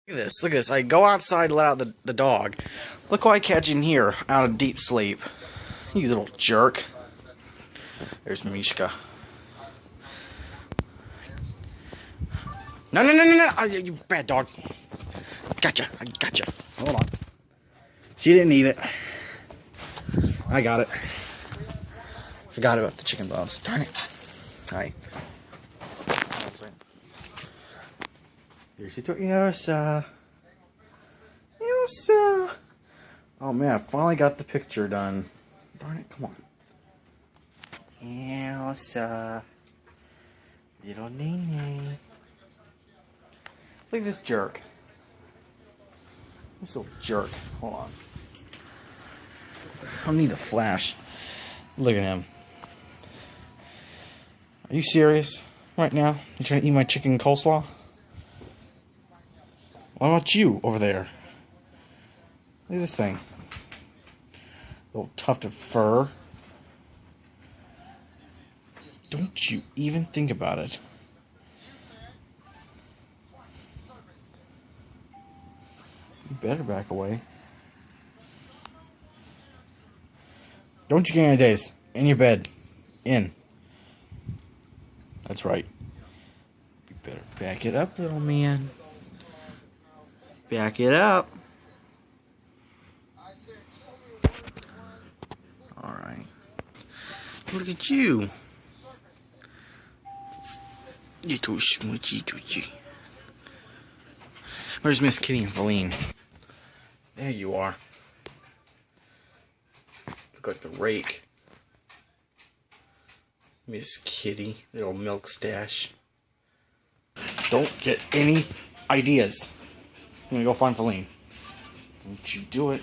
Look at this, look at this. I go outside to let out the dog. Look what I catch in here, out of deep sleep. You little jerk. There's Mishka. No, no, no, no, no! Oh, you bad dog. Gotcha, I gotcha. Hold on. She didn't eat it. I got it. Forgot about the chicken bones. Darn it. Hi. Here's your Elsa. Elsa. Oh man, I finally got the picture done. Darn it, come on. Elsa. Little Nene. Look at this jerk. This little jerk. Hold on. I don't need a flash. Look at him. Are you serious right now? You trying to eat my chicken coleslaw? What about you over there? Look at this thing. Little tuft of fur. Don't you even think about it. You better back away. Don't you get any days. In your bed. In. That's right. You better back it up, little man. Back it up. Alright. Look at you. You're too smoochy, toochy. Where's Miss Kitty and Feline? There you are. Look like the rake. Miss Kitty, little milk stash. Don't get any ideas. I'm gonna go find Feline. Don't you do it.